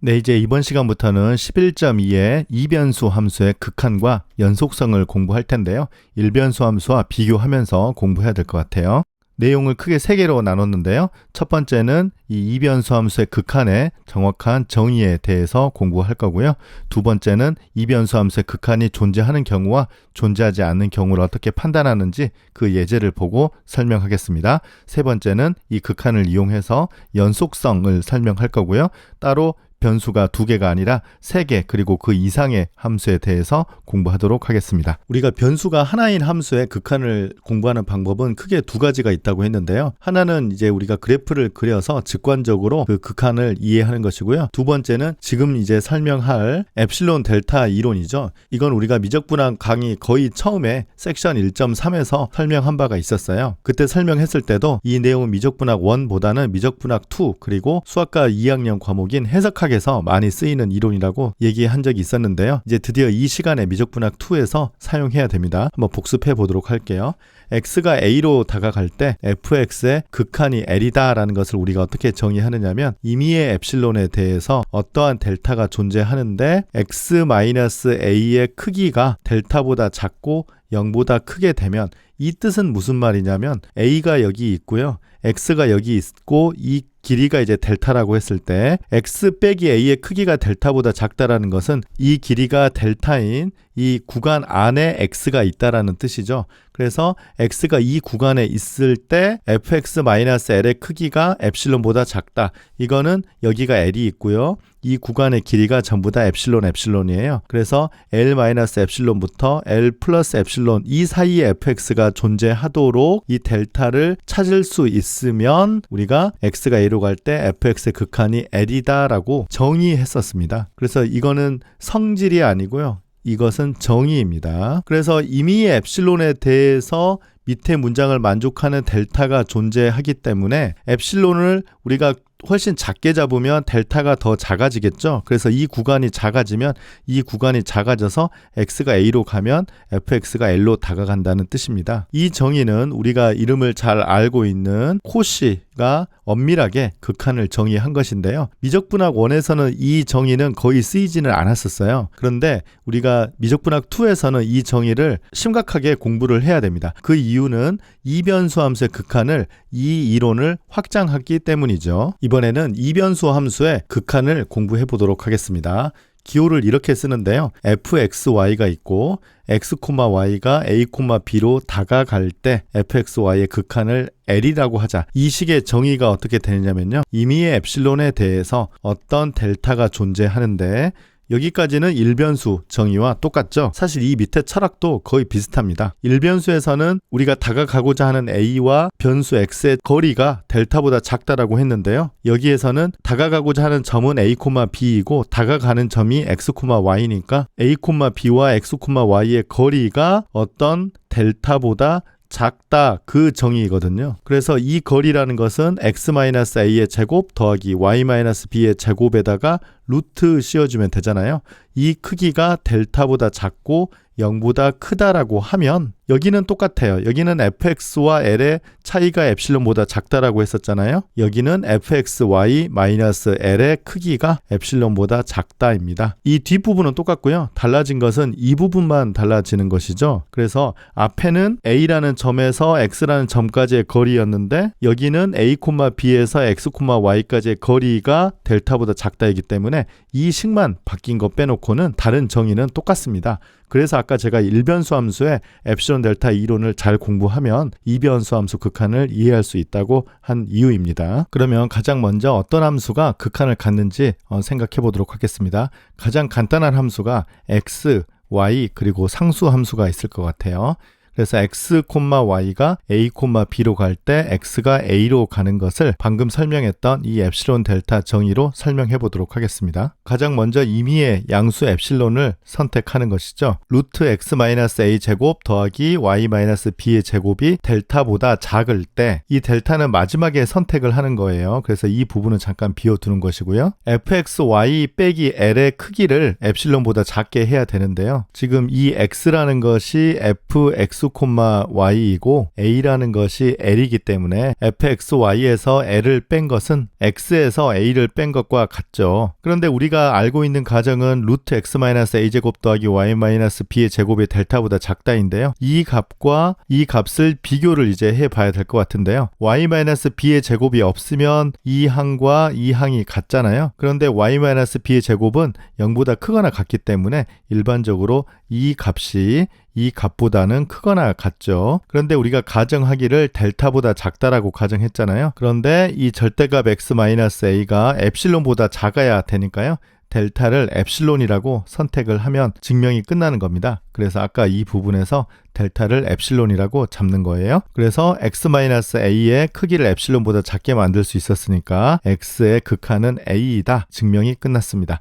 네, 이제 이번 시간부터는 11.2의 이변수 함수의 극한과 연속성을 공부할 텐데요. 일변수 함수와 비교하면서 공부해야 될 것 같아요. 내용을 크게 3개로 나눴는데요. 첫 번째는 이 이변수 함수의 극한의 정확한 정의에 대해서 공부할 거고요. 두 번째는 이변수 함수의 극한이 존재하는 경우와 존재하지 않는 경우를 어떻게 판단하는지 그 예제를 보고 설명하겠습니다. 세 번째는 이 극한을 이용해서 연속성을 설명할 거고요. 따로 변수가 2개가 아니라 3개 그리고 그 이상의 함수에 대해서 공부하도록 하겠습니다. 우리가 변수가 하나인 함수의 극한을 공부하는 방법은 크게 2가지가 있다고 했는데요. 하나는 이제 우리가 그래프를 그려서 직관적으로 그 극한을 이해하는 것이고요. 두 번째는 지금 이제 설명할 엡실론 델타 이론이죠. 이건 우리가 미적분학 강의 거의 처음에 섹션 1.3에서 설명한 바가 있었어요. 그때 설명했을 때도 이 내용은 미적분학 1보다는 미적분학 2 그리고 수학과 2학년 과목인 해석학에서 많이 쓰이는 이론이라고 얘기한 적이 있었는데요. 이제 드디어 이 시간에 미적분학 2에서 사용해야 됩니다. 한번 복습해 보도록 할게요. x가 a로 다가갈 때 fx의 극한이 l이다 라는 것을 우리가 어떻게 정의하느냐면 임의의 엡실론에 대해서 어떠한 델타가 존재하는데 x-a의 크기가 델타보다 작고 0보다 크게 되면 이 뜻은 무슨 말이냐면 a가 여기 있고요. x가 여기 있고 이 길이가 이제 델타라고 했을 때 x 빼기 a의 크기가 델타보다 작다라는 것은 이 길이가 델타인 이 구간 안에 x가 있다라는 뜻이죠. 그래서 x가 이 구간에 있을 때 fx-l의 크기가 엡실론보다 작다. 이거는 여기가 l이 있고요. 이 구간의 길이가 전부 다 엡실론이에요. 그래서 l-엡실론부터 l 플러스 엡실론 이 사이에 fx가 존재하도록 이 델타를 찾을 수 있으면 우리가 x가 a로 갈 때 fx의 극한이 l이다 라고 정의했었습니다. 그래서 이거는 성질이 아니고요. 이것은 정의입니다. 그래서 임의의 엡실론에 대해서 밑에 문장을 만족하는 델타가 존재하기 때문에 엡실론을 우리가 훨씬 작게 잡으면 델타가 더 작아지겠죠. 그래서 이 구간이 작아지면 이 구간이 작아져서 x가 a로 가면 fx가 l로 다가간다는 뜻입니다. 이 정의는 우리가 이름을 잘 알고 있는 코시가 엄밀하게 극한을 정의한 것인데요. 미적분학 1에서는 이 정의는 거의 쓰이지는 않았었어요. 그런데 우리가 미적분학 2에서는 이 정의를 심각하게 공부를 해야 됩니다. 그 이유는 이변수 함수의 극한을 이 이론을 확장하기 때문이죠. 이번에는 이변수 함수의 극한을 공부해 보도록 하겠습니다. 기호를 이렇게 쓰는데요. fxy가 있고 x, y가 a, b로 다가갈 때 fxy의 극한을 l이라고 하자. 이 식의 정의가 어떻게 되느냐면요. 임의의 엡실론에 대해서 어떤 델타가 존재하는데 여기까지는 일변수 정의와 똑같죠. 사실 이 밑에 철학도 거의 비슷합니다. 일변수에서는 우리가 다가가고자 하는 a와 변수 x의 거리가 델타보다 작다라고 했는데요. 여기에서는 다가가고자 하는 점은 a, b이고 다가가는 점이 x, y니까 a, b와 x, y의 거리가 어떤 델타보다 작다 그 정의이거든요. 그래서 이 거리라는 것은 x-a의 제곱 더하기 y-b의 제곱에다가 루트 씌워주면 되잖아요. 이 크기가 델타보다 작고 0보다 크다라고 하면 여기는 똑같아요. 여기는 fx와 l의 차이가 엡실론보다 작다라고 했었잖아요. 여기는 fxy-l의 크기가 엡실론보다 작다입니다. 이 뒷부분은 똑같고요. 달라진 것은 이 부분만 달라지는 것이죠. 그래서 앞에는 a라는 점에서 x라는 점까지의 거리였는데 여기는 a, b에서 x, y까지의 거리가 델타보다 작다이기 때문에 이 식만 바뀐 거 빼놓고는 다른 정의는 똑같습니다. 그래서 아까 제가 일변수 함수의 엡실론 델타 이론을 잘 공부하면 이변수 함수 극한을 이해할 수 있다고 한 이유입니다. 그러면 가장 먼저 어떤 함수가 극한을 갖는지 생각해 보도록 하겠습니다. 가장 간단한 함수가 x, y 그리고 상수 함수가 있을 것 같아요. 그래서 x, y가 a, b로 갈 때 x가 a로 가는 것을 방금 설명했던 이 엡실론 델타 정의로 설명해 보도록 하겠습니다. 가장 먼저 임의의 양수 엡실론을 선택하는 것이죠. 루트 x-a 제곱 더하기 y-b의 제곱이 델타보다 작을 때 이 델타는 마지막에 선택을 하는 거예요. 그래서 이 부분은 잠깐 비워두는 것이고요. fxy 빼기 l의 크기를 엡실론보다 작게 해야 되는데요. 지금 이 x라는 것이 fx x, y이고 a라는 것이 l이기 때문에 fxy에서 l을 뺀 것은 x에서 a를 뺀 것과 같죠. 그런데 우리가 알고 있는 가정은 루트 x-a제곱 더하기 y-b의 제곱이 델타보다 작다인데요. 이 값과 이 값을 비교를 이제 해봐야 될 것 같은데요. y-b의 제곱이 없으면 이 항과 이 항이 같잖아요. 그런데 y-b의 제곱은 0보다 크거나 같기 때문에 일반적으로 이 값이 이 값보다는 크거나 같죠. 그런데 우리가 가정하기를 델타보다 작다라고 가정했잖아요. 그런데 이 절대값 x-a가 엡실론보다 작아야 되니까요. 델타를 엡실론이라고 선택을 하면 증명이 끝나는 겁니다. 그래서 아까 이 부분에서 델타를 엡실론이라고 잡는 거예요. 그래서 x-a의 크기를 엡실론보다 작게 만들 수 있었으니까 x의 극한은 a이다. 증명이 끝났습니다.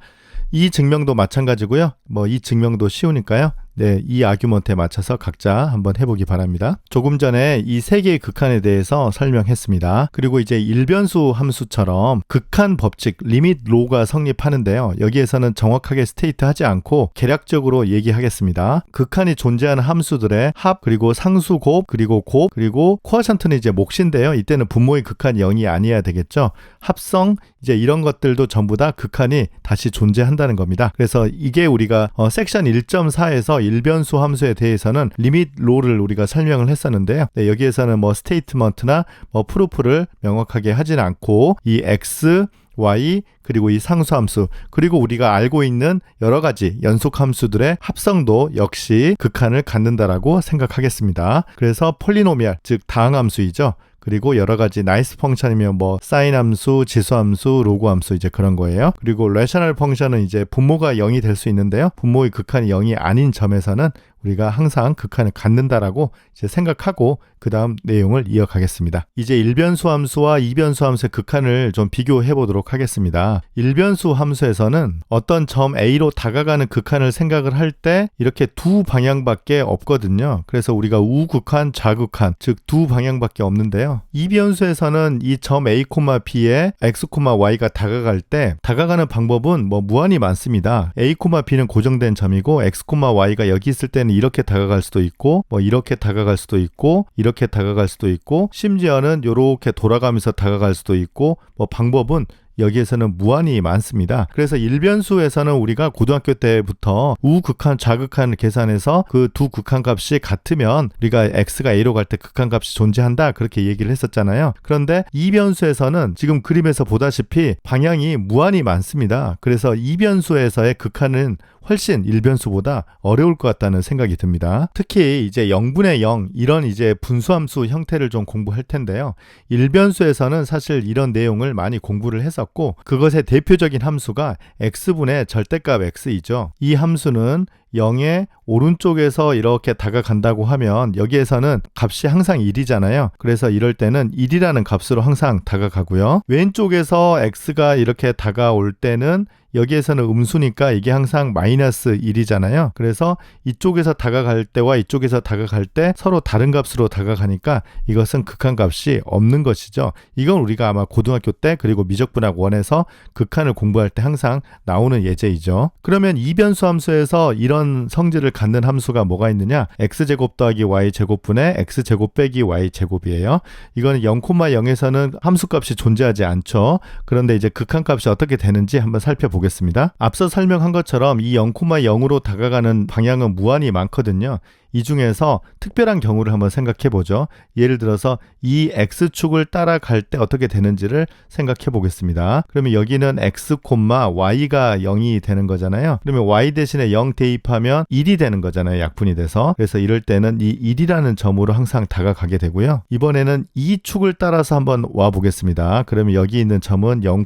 이 증명도 마찬가지고요. 이 증명도 쉬우니까요. 네, 이 아규먼트에 맞춰서 각자 한번 해보기 바랍니다. 조금 전에 이 세 개의 극한에 대해서 설명했습니다. 그리고 이제 일변수 함수처럼 극한 법칙, 리밋 로가 성립하는데요. 여기에서는 정확하게 스테이트 하지 않고 개략적으로 얘기하겠습니다. 극한이 존재하는 함수들의 합, 그리고 상수 곱, 그리고 코어션트는 이제 몫인데요. 이때는 분모의 극한이 0이 아니어야 되겠죠. 합성, 이제 이런 것들도 전부 다 극한이 다시 존재한다는 겁니다. 그래서 이게 우리가 섹션 1.4에서 일변수 함수에 대해서는 리밋 로를 우리가 설명을 했었는데요. 네, 여기에서는 스테이트먼트나 프루프를 명확하게 하진 않고 이 x, y, 그리고 이 상수함수, 그리고 우리가 알고 있는 여러 가지 연속함수들의 합성도 역시 극한을 갖는다라고 생각하겠습니다. 그래서 폴리노미얼, 즉 다항함수이죠. 그리고 여러 가지 나이스 펑션이면 사인 함수, 지수 함수, 로그 함수 이제 그런 거예요. 그리고 레셔널 펑션은 이제 분모가 0이 될 수 있는데요. 분모의 극한이 0이 아닌 점에서는 우리가 항상 극한을 갖는다라고 이제 생각하고 그 다음 내용을 이어가겠습니다. 이제 일변수 함수와 이변수 함수의 극한을 좀 비교해 보도록 하겠습니다. 일변수 함수에서는 어떤 점 A로 다가가는 극한을 생각을 할 때 이렇게 두 방향밖에 없거든요. 그래서 우리가 우극한, 좌극한, 즉 두 방향밖에 없는데요. 이변수에서는 이 점 A, B에 X, Y가 다가갈 때 다가가는 방법은 무한히 많습니다. A, B는 고정된 점이고 X, Y가 여기 있을 때는 이렇게 다가갈 수도 있고 이렇게 다가갈 수도 있고 이렇게 다가갈 수도 있고 심지어는 이렇게 돌아가면서 다가갈 수도 있고 방법은 여기에서는 무한히 많습니다. 그래서 일변수에서는 우리가 고등학교 때부터 우극한, 좌극한을 계산해서 그 두 극한값이 같으면 우리가 x가 a로 갈 때 극한값이 존재한다 그렇게 얘기를 했었잖아요. 그런데 이변수에서는 지금 그림에서 보다시피 방향이 무한히 많습니다. 그래서 이변수에서의 극한은 훨씬 일변수보다 어려울 것 같다는 생각이 듭니다. 특히 이제 0분의 0 이런 이제 분수함수 형태를 좀 공부할 텐데요. 일변수에서는 사실 이런 내용을 많이 공부를 했었고 그것의 대표적인 함수가 x분의 절대값 x이죠. 이 함수는 0의 오른쪽에서 이렇게 다가간다고 하면 여기에서는 값이 항상 1이잖아요. 그래서 이럴 때는 1이라는 값으로 항상 다가가고요. 왼쪽에서 x가 이렇게 다가올 때는 여기에서는 음수니까 이게 항상 마이너스 1이잖아요. 그래서 이쪽에서 다가갈 때와 이쪽에서 다가갈 때 서로 다른 값으로 다가가니까 이것은 극한값이 없는 것이죠. 이건 우리가 아마 고등학교 때 그리고 미적분학 1에서 극한을 공부할 때 항상 나오는 예제이죠. 그러면 이변수 함수에서 이런 성질을 갖는 함수가 뭐가 있느냐? x제곱 더하기 y제곱분의 x제곱 빼기 y제곱이에요. 이건 0,0에서는 함수값이 존재하지 않죠. 그런데 이제 극한값이 어떻게 되는지 한번 살펴보겠습니다. 앞서 설명한 것처럼 이 0,0으로 다가가는 방향은 무한히 많거든요. 이 중에서 특별한 경우를 한번 생각해 보죠. 예를 들어서 이 x축을 따라갈 때 어떻게 되는지를 생각해 보겠습니다. 그러면 여기는 x, y가 0이 되는 거잖아요. 그러면 y 대신에 0 대입하면 1이 되는 거잖아요. 약분이 돼서. 그래서 이럴 때는 이 1이라는 점으로 항상 다가가게 되고요. 이번에는 이 축을 따라서 한번 와 보겠습니다. 그러면 여기 있는 점은 0,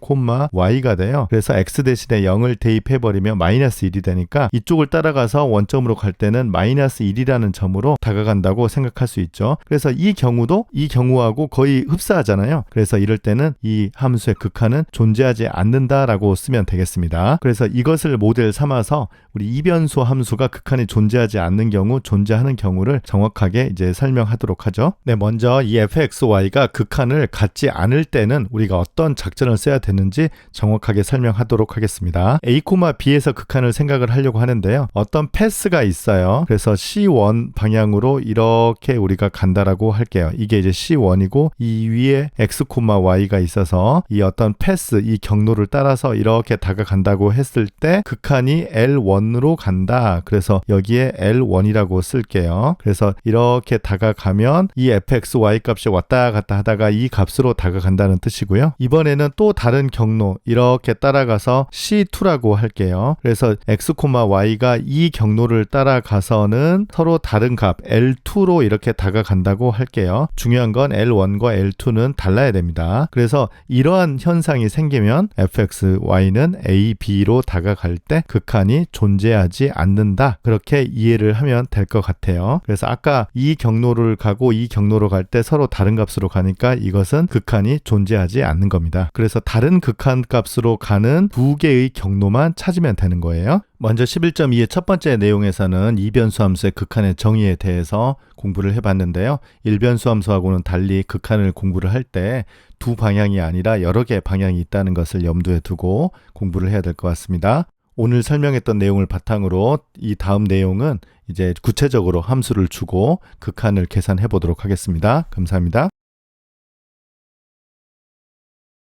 y가 돼요. 그래서 x 대신에 0을 대입해 버리면 마이너스 1이 되니까 이쪽을 따라가서 원점으로 갈 때는 마이너스 1이라는 점으로 다가간다고 생각할 수 있죠. 그래서 이 경우도 이 경우하고 거의 흡사하잖아요. 그래서 이럴 때는 이 함수의 극한은 존재하지 않는다라고 쓰면 되겠습니다. 그래서 이것을 모델 삼아서 우리 이변수 함수가 극한이 존재하지 않는 경우, 존재하는 경우를 정확하게 이제 설명하도록 하죠. 네, 먼저 이 fxy가 극한을 갖지 않을 때는 우리가 어떤 작전을 써야 되는지 정확하게 설명하도록 하겠습니다. a, b에서 극한을 생각을 하려고 하는데요. 어떤 패스가 있어요. 그래서 cy C1 방향으로 이렇게 우리가 간다라고 할게요. 이게 이제 C1이고 이 위에 X, Y가 있어서 이 어떤 패스, 이 경로를 따라서 이렇게 다가간다고 했을 때 극한이 L1으로 간다. 그래서 여기에 L1이라고 쓸게요. 그래서 이렇게 다가가면 이 fxy 값이 왔다 갔다 하다가 이 값으로 다가간다는 뜻이고요. 이번에는 또 다른 경로 이렇게 따라가서 C2라고 할게요. 그래서 x, y가 이 경로를 따라가서는 서로 다른 값 L2로 이렇게 다가간다고 할게요. 중요한 건 L1과 L2는 달라야 됩니다. 그래서 이러한 현상이 생기면 fxy는 a, b로 다가갈 때 극한이 존재하지 않는다. 그렇게 이해를 하면 될 것 같아요. 그래서 아까 이 경로를 가고 이 경로로 갈 때 서로 다른 값으로 가니까 이것은 극한이 존재하지 않는 겁니다. 그래서 다른 극한 값으로 가는 두 개의 경로만 찾으면 되는 거예요. 먼저 11.2의 첫 번째 내용에서는 이변수 함수의 극한의 정의에 대해서 공부를 해봤는데요. 일변수 함수하고는 달리 극한을 공부를 할 때 두 방향이 아니라 여러 개의 방향이 있다는 것을 염두에 두고 공부를 해야 될 것 같습니다. 오늘 설명했던 내용을 바탕으로 이 다음 내용은 이제 구체적으로 함수를 주고 극한을 계산해 보도록 하겠습니다. 감사합니다.